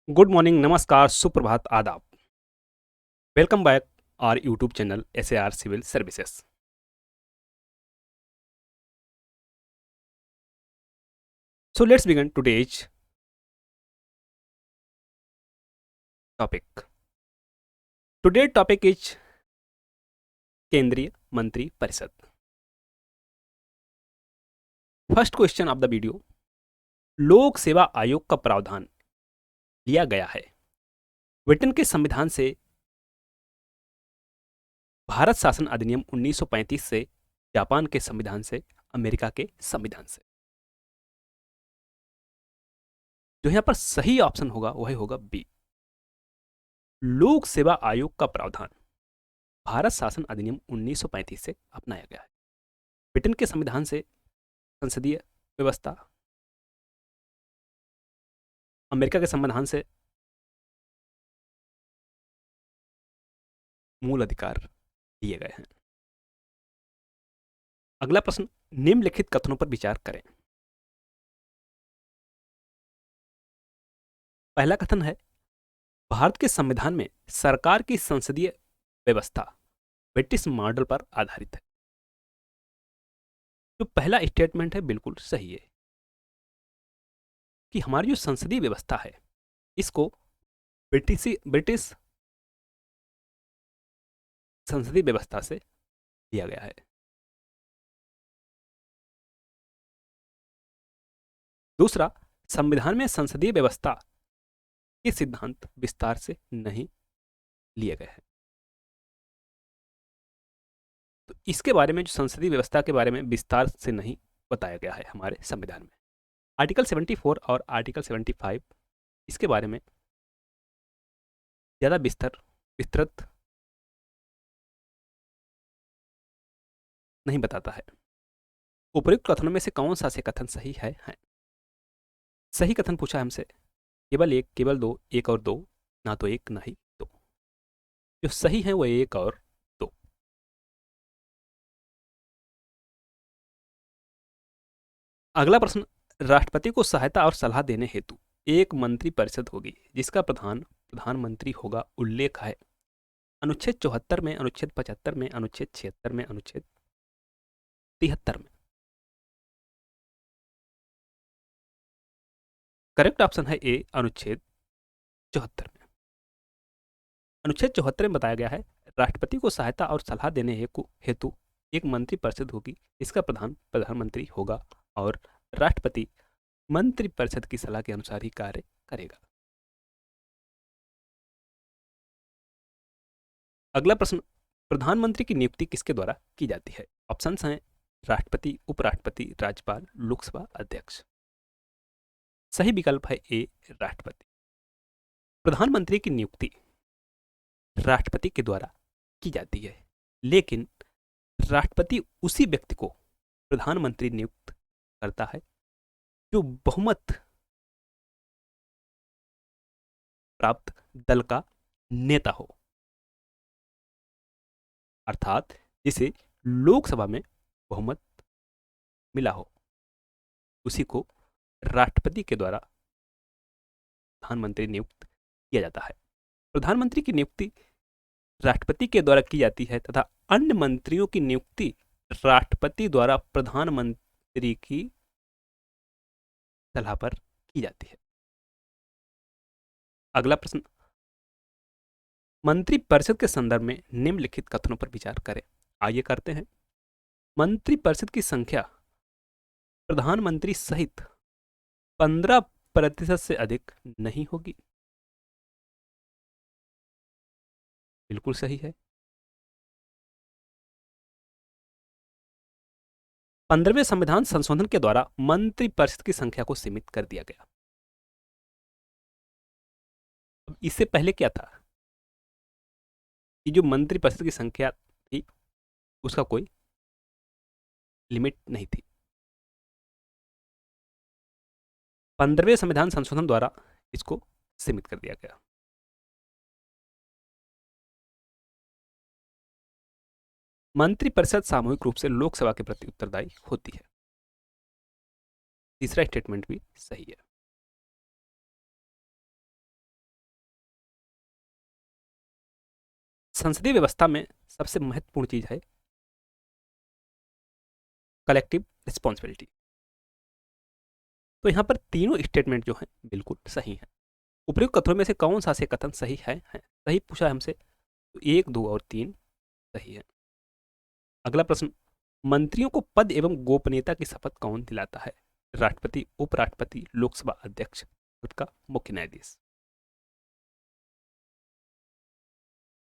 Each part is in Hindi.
गुड मॉर्निंग, नमस्कार, सुप्रभात, आदाब। Welcome back our YouTube channel SAR civil services. So let's begin today's topic. Today's topic is केंद्रीय मंत्री परिषद। First question of the video, लोक सेवा आयोग का प्रावधान लिया गया है ब्रिटेन के संविधान से, भारत शासन अधिनियम 1935 से, जापान के संविधान से, अमेरिका के संविधान से। जो यहां पर सही ऑप्शन होगा वही होगा बी, लोक सेवा आयोग का प्रावधान भारत शासन अधिनियम 1935 से अपनाया गया है। ब्रिटेन के संविधान से संसदीय व्यवस्था, अमेरिका के संविधान से मूल अधिकार दिए गए हैं। अगला प्रश्न, निम्नलिखित कथनों पर विचार करें। पहला कथन है, भारत के संविधान में सरकार की संसदीय व्यवस्था ब्रिटिश मॉडल पर आधारित है। जो पहला स्टेटमेंट है बिल्कुल सही है कि हमारी जो संसदीय व्यवस्था है इसको ब्रिटिश संसदीय व्यवस्था से लिया गया है। दूसरा, संविधान में संसदीय व्यवस्था के सिद्धांत विस्तार से नहीं लिए गए हैं। तो इसके बारे में, जो संसदीय व्यवस्था के बारे में विस्तार से नहीं बताया गया है हमारे संविधान में। आर्टिकल 74 और आर्टिकल 75 इसके बारे में ज़्यादा विस्तृत नहीं बताता है। उपयुक्त कथनों में से कौन सा से कथन सही है? सही कथन पूछा है हमसे, केवल एक, केवल दो, एक और दो, ना तो एक ना ही दो। जो सही है वो एक और दो। अगला प्रश्न, राष्ट्रपति को सहायता और सलाह देने हेतु एक मंत्री परिषद होगी जिसका प्रधानमंत्री होगा। उल्लेख है अनुच्छेद 74 में, अनुच्छेद 75 में, अनुच्छेद 76 में, अनुच्छेद 73 में। करेक्ट ऑप्शन है ए, अनुच्छेद 74 में। अनुच्छेद 74 में बताया गया है, राष्ट्रपति को सहायता और सलाह देने हेतु एक मंत्री परिषद होगी, इसका प्रधानमंत्री होगा और राष्ट्रपति मंत्री परिषद की सलाह के अनुसार ही कार्य करेगा। अगला प्रश्न, प्रधानमंत्री की नियुक्ति किसके द्वारा की जाती है? ऑप्शंस हैं राष्ट्रपति, उपराष्ट्रपति, राज्यपाल, लोकसभा अध्यक्ष। सही विकल्प है ए, राष्ट्रपति। प्रधानमंत्री की नियुक्ति राष्ट्रपति के द्वारा की जाती है, लेकिन राष्ट्रपति उसी व्यक्ति को प्रधानमंत्री नियुक्त करता है जो बहुमत प्राप्त दल का नेता हो, अर्थात जिसे लोकसभा में बहुमत मिला हो, उसी को राष्ट्रपति के द्वारा प्रधानमंत्री नियुक्त किया जाता है। प्रधानमंत्री की नियुक्ति राष्ट्रपति के द्वारा की जाती है तथा अन्य मंत्रियों की नियुक्ति राष्ट्रपति द्वारा प्रधानमंत्री की सलाह पर की जाती है। अगला प्रश्न, मंत्री परिषद के संदर्भ में निम्नलिखित कथनों पर विचार करें। आइए करते हैं। मंत्री परिषद की संख्या प्रधानमंत्री सहित 15% से अधिक नहीं होगी। बिल्कुल सही है। 15वें संविधान संशोधन के द्वारा मंत्री परिषद की संख्या को सीमित कर दिया गया। अब इससे पहले क्या था कि जो मंत्री परिषद की संख्या थी उसका कोई लिमिट नहीं थी। 15वें संविधान संशोधन द्वारा इसको सीमित कर दिया गया। मंत्रिपरिषद सामूहिक रूप से लोकसभा के प्रति उत्तरदायी होती है। तीसरा स्टेटमेंट भी सही है। संसदीय व्यवस्था में सबसे महत्वपूर्ण चीज है कलेक्टिव रिस्पॉन्सिबिलिटी। तो यहाँ पर तीनों स्टेटमेंट जो हैं बिल्कुल सही हैं। उपयुक्त कथनों में से कौन सा से कथन सही है? सही पूछा है हमसे, तो 1, 2 और 3 सही है। अगला प्रश्न, मंत्रियों को पद एवं गोपनीयता की शपथ कौन दिलाता है? राष्ट्रपति, उपराष्ट्रपति, लोकसभा अध्यक्ष, उसका मुख्य न्यायाधीश।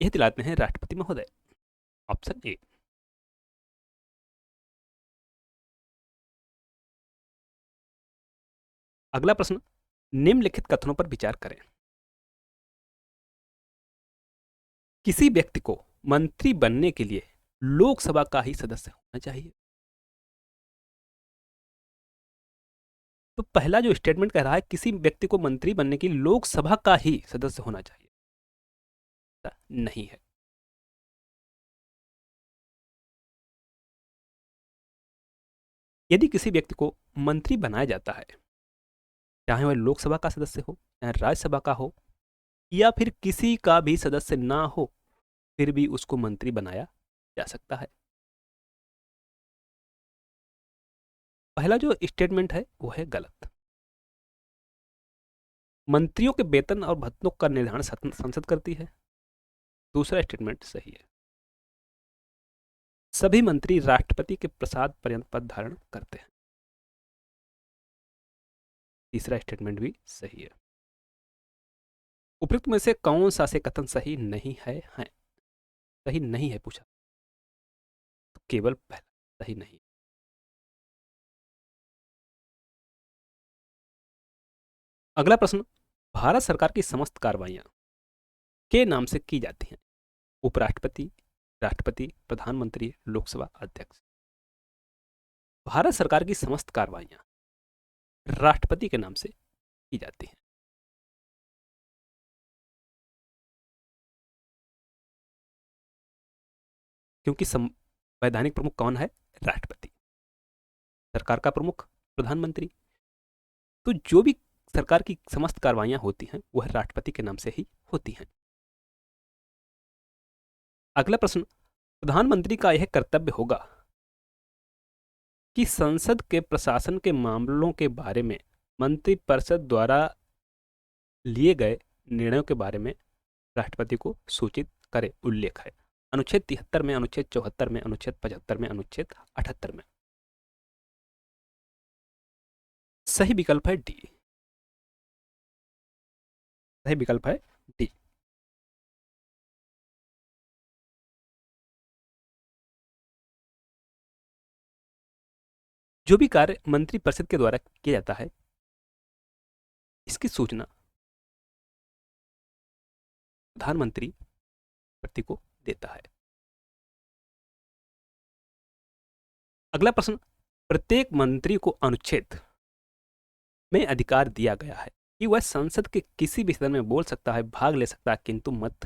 यह दिलाते हैं राष्ट्रपति महोदय, ऑप्शन ए। अगला प्रश्न, निम्नलिखित कथनों पर विचार करें। किसी व्यक्ति को मंत्री बनने के लिए लोकसभा का ही सदस्य होना चाहिए। तो पहला जो स्टेटमेंट कह रहा है किसी व्यक्ति को मंत्री बनने के लिए लोकसभा का ही सदस्य होना चाहिए, नहीं है। यदि किसी व्यक्ति को मंत्री बनाया जाता है, चाहे वह लोकसभा का सदस्य हो, चाहे राज्यसभा का हो, या फिर किसी का भी सदस्य ना हो, फिर भी उसको मंत्री बनाया जा सकता है। पहला जो स्टेटमेंट है वो है गलत। मंत्रियों के वेतन और भत्तों का निर्धारण संसद करती है। दूसरा स्टेटमेंट सही है। सभी मंत्री राष्ट्रपति के प्रसाद पर्यंत पद धारण करते हैं। तीसरा स्टेटमेंट भी सही है। उपयुक्त में से कौन सा से कथन सही नहीं है? सही नहीं है पूछा, तो केवल पहला सही नहीं। अगला प्रश्न, भारत सरकार की समस्त कार्रवाइयां के नाम से की जाती हैं? उपराष्ट्रपति, राष्ट्रपति, प्रधानमंत्री, लोकसभा अध्यक्ष। भारत सरकार की समस्त कार्रवाइयां राष्ट्रपति के नाम से की जाती हैं। क्योंकि वैधानिक प्रमुख कौन है? राष्ट्रपति। सरकार का प्रमुख प्रधानमंत्री। तो जो भी सरकार की समस्त कार्रवाइयां होती हैं वह राष्ट्रपति के नाम से ही होती हैं। अगला प्रश्न, प्रधानमंत्री का यह कर्तव्य होगा कि संसद के प्रशासन के मामलों के बारे में मंत्रिपरिषद द्वारा लिए गए निर्णयों के बारे में राष्ट्रपति को सूचित करे। उल्लेख है अनुच्छेद 73 में, अनुच्छेद 74 में, अनुच्छेद 75 में, अनुच्छेद 78 में। सही विकल्प है डी। सही विकल्प है डी। जो भी कार्य मंत्रिपरिषद के द्वारा किया जाता है इसकी सूचना प्रधानमंत्री राष्ट्रपति को देता है। अगला प्रश्न, प्रत्येक मंत्री को अनुच्छेद में अधिकार दिया गया है कि वह संसद के किसी भी सदन में बोल सकता है, भाग ले सकता है, किंतु मत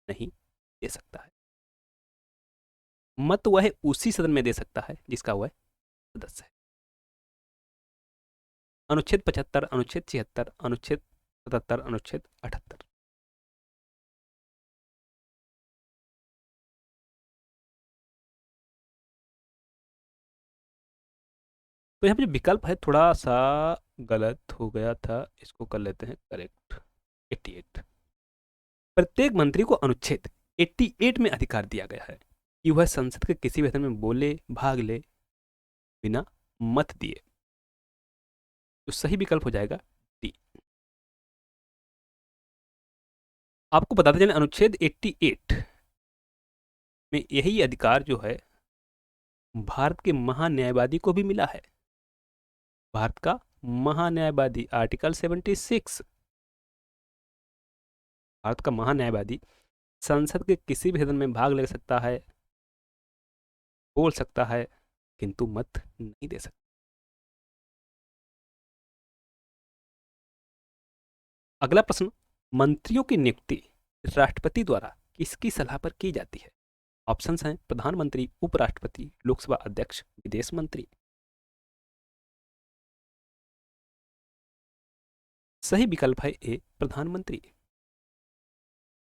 नहीं दे सकता है। मत वह उसी सदन में दे सकता है जिसका वह सदस्य है। अनुच्छेद 75, अनुच्छेद 76, अनुच्छेद 77, अनुच्छेद 78। तो यहाँ पे जो विकल्प है थोड़ा सा गलत हो गया था, इसको कर लेते हैं करेक्ट। 88। प्रत्येक मंत्री को अनुच्छेद 88 में अधिकार दिया गया है कि वह संसद के किसी भी सदन में बोले, भाग ले, बिना मत दिए। तो सही विकल्प हो जाएगा डी। आपको बताते चलें अनुच्छेद 88 में यही अधिकार जो है भारत के महान्यायवादी को भी मिला है। भारत का महान्यायवादी, आर्टिकल 76। भारत का महान्यायवादी संसद के किसी भी सदन में भाग ले सकता है, बोल सकता है, किंतु मत नहीं दे सकता। अगला प्रश्न, मंत्रियों की नियुक्ति राष्ट्रपति द्वारा किसकी सलाह पर की जाती है? ऑप्शंस हैं प्रधानमंत्री, उपराष्ट्रपति, लोकसभा अध्यक्ष, विदेश मंत्री। सही विकल्प है ए, प्रधानमंत्री।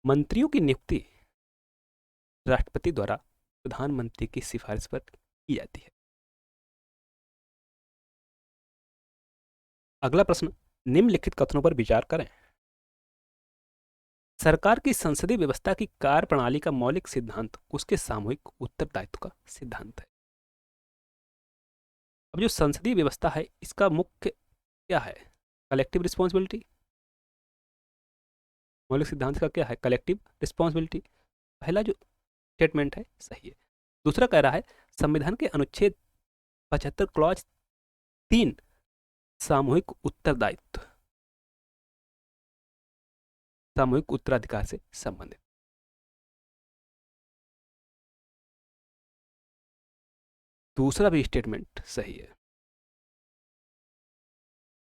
मंत्रियों की नियुक्ति राष्ट्रपति द्वारा प्रधानमंत्री की सिफारिश पर की जाती है? अगला प्रश्न, निम्नलिखित कथनों पर विचार करें। सरकार की संसदीय व्यवस्था की कार्यप्रणाली का मौलिक सिद्धांत उसके सामूहिक उत्तरदायित्व का सिद्धांत है। अब जो संसदीय व्यवस्था है इसका मुख्य क्या है? Collective responsibility. मौलिक सिद्धांत का क्या है? Collective responsibility. पहला जो स्टेटमेंट है सही है। दूसरा कह रहा है संविधान के अनुच्छेद 75 क्लॉज 3 सामूहिक उत्तरदायित्व, सामूहिक उत्तराधिकार से संबंधित। दूसरा भी स्टेटमेंट सही है।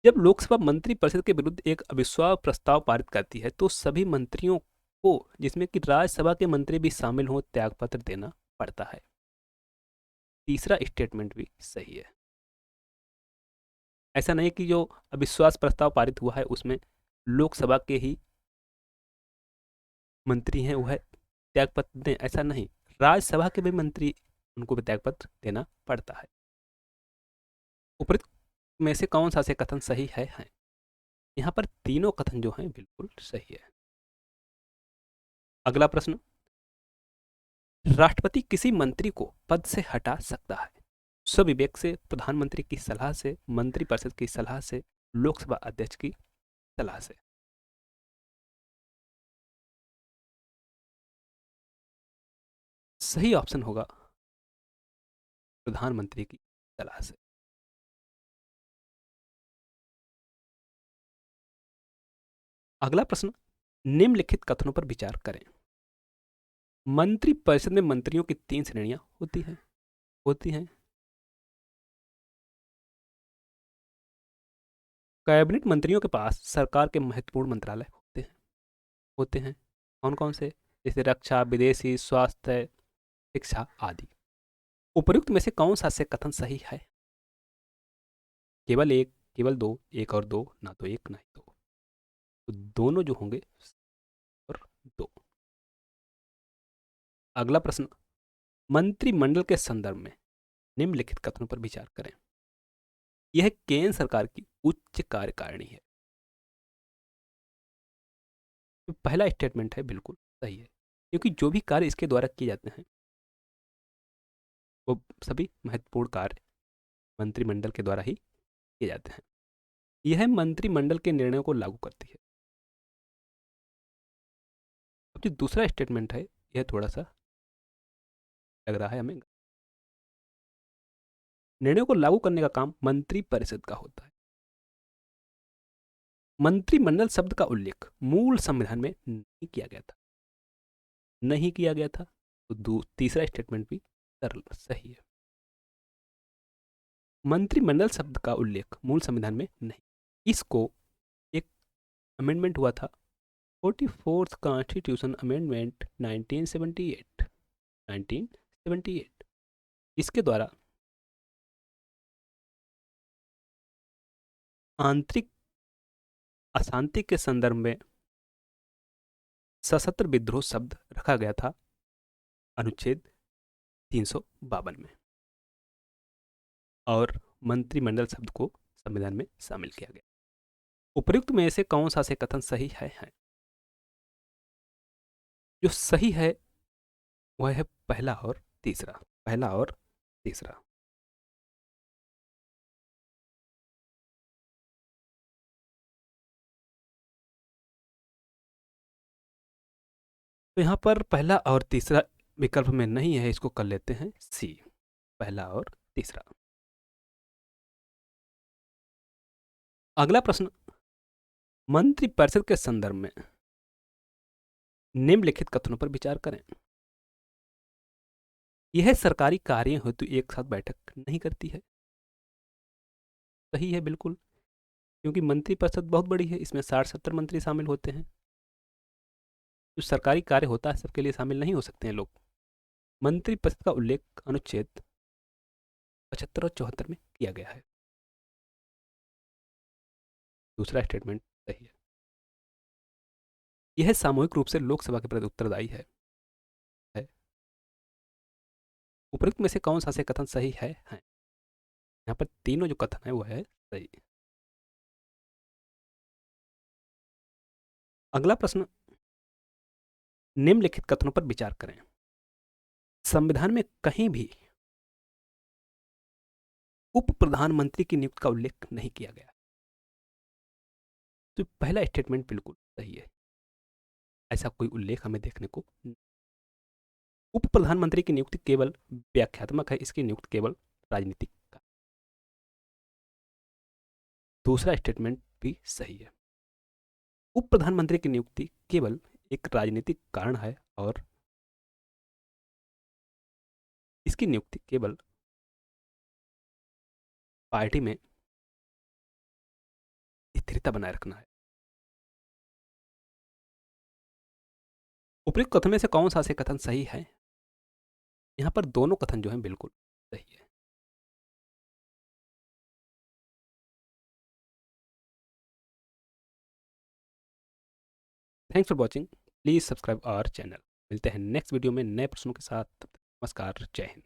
जब लोकसभा मंत्री परिषद के विरुद्ध एक अविश्वास प्रस्ताव पारित करती है तो सभी मंत्रियों को, जिसमें कि राज्यसभा के मंत्री भी शामिल हों, त्यागपत्र देना पड़ता है। तीसरा स्टेटमेंट भी सही है। ऐसा नहीं कि जो अविश्वास प्रस्ताव पारित हुआ है उसमें लोकसभा के ही मंत्री हैं वह त्यागपत्र दें, ऐसा नहीं, राज्यसभा के भी मंत्री, उनको भी त्यागपत्र देना पड़ता है। उपरोक्त में से कौन सा से कथन सही है? यहाँ पर तीनों कथन जो हैं बिल्कुल सही है। अगला प्रश्न, राष्ट्रपति किसी मंत्री को पद से हटा सकता है स्वविवेक से, प्रधानमंत्री की सलाह से, मंत्रिपरिषद की सलाह से, लोकसभा अध्यक्ष की सलाह से? सही ऑप्शन होगा प्रधानमंत्री की सलाह से। अगला प्रश्न, निम्नलिखित कथनों पर विचार करें। मंत्रिपरिषद में मंत्रियों की 3 श्रेणियां होती हैं। कैबिनेट मंत्रियों के पास सरकार के महत्वपूर्ण मंत्रालय होते हैं। कौन कौन से? जैसे रक्षा, विदेशी, स्वास्थ्य, शिक्षा आदि। उपर्युक्त में से कौन सा से कथन सही है? केवल एक, केवल दो, एक और दो, ना तो एक ना ही दो, तो दोनों जो होंगे और दो। अगला प्रश्न, मंत्रिमंडल के संदर्भ में निम्नलिखित कथनों पर विचार करें। यह केंद्र सरकार की उच्च कार्यकारिणी है। तो पहला स्टेटमेंट है बिल्कुल सही है, क्योंकि जो भी कार्य इसके द्वारा किए जाते हैं वो सभी महत्वपूर्ण कार्य मंत्रिमंडल के द्वारा ही किए जाते हैं। यह मंत्रिमंडल के निर्णयों को लागू करती है। अब जो दूसरा स्टेटमेंट है यह थोड़ा सा लग रहा है हमें, निर्णयों को लागू करने का काम मंत्रिपरिषद का होता है। मंत्रिमंडल शब्द का उल्लेख मूल संविधान में नहीं किया गया था, तो तीसरा स्टेटमेंट भी सही है। मंत्रिमंडल शब्द का उल्लेख मूल संविधान में नहीं, इसको एक अमेंडमेंट हुआ था, 44th कॉन्स्टिट्यूशन अमेंडमेंट 1978। इसके द्वारा आंतरिक अशांति के संदर्भ में सशस्त्र विद्रोह शब्द रखा गया था अनुच्छेद 352 में, और मंत्रिमंडल शब्द को संविधान में शामिल किया गया। उपर्युक्त में से कौन सा से कथन सही है? जो सही है वह है पहला और तीसरा। तो यहाँ पर पहला और तीसरा विकल्प में नहीं है, इसको कर लेते हैं सी, पहला और तीसरा। अगला प्रश्न, मंत्रिपरिषद के संदर्भ में निम्नलिखित कथनों पर विचार करें। यह सरकारी कार्य हेतु एक साथ बैठक नहीं करती है। सही है बिल्कुल, क्योंकि मंत्रिपरिषद बहुत बड़ी है, इसमें 60-70 मंत्री शामिल होते हैं। जो सरकारी कार्य होता है सबके लिए शामिल नहीं हो सकते हैं लोग। मंत्रिपरिषद का उल्लेख अनुच्छेद 75 और 74 में किया गया है। दूसरा स्टेटमेंट सही है। यह सामूहिक रूप से लोकसभा के प्रति उत्तरदायी है। उपरोक्त में से कौन सा से कथन सही है? यहाँ पर तीनों जो कथन है वो है सही। अगला प्रश्न, निम्नलिखित कथनों पर विचार करें। संविधान में कहीं भी उप प्रधानमंत्री की नियुक्ति का उल्लेख नहीं किया गया। तो पहला स्टेटमेंट बिल्कुल सही है, ऐसा कोई उल्लेख हमें देखने को उप प्रधानमंत्री की नियुक्ति केवल व्याख्यात्मक है, इसकी नियुक्ति केवल राजनीतिक का। दूसरा स्टेटमेंट भी सही है, उप प्रधानमंत्री की नियुक्ति केवल एक राजनीतिक कारण है और इसकी नियुक्ति केवल पार्टी में स्थिरता बनाए रखना है। उपयुक्त कथन में से कौन सा से कथन सही है? यहाँ पर दोनों कथन जो हैं बिल्कुल सही है। Thanks for watching, please subscribe our channel. मिलते हैं नेक्स्ट वीडियो में नए प्रश्नों के साथ। नमस्कार, जय हिंद।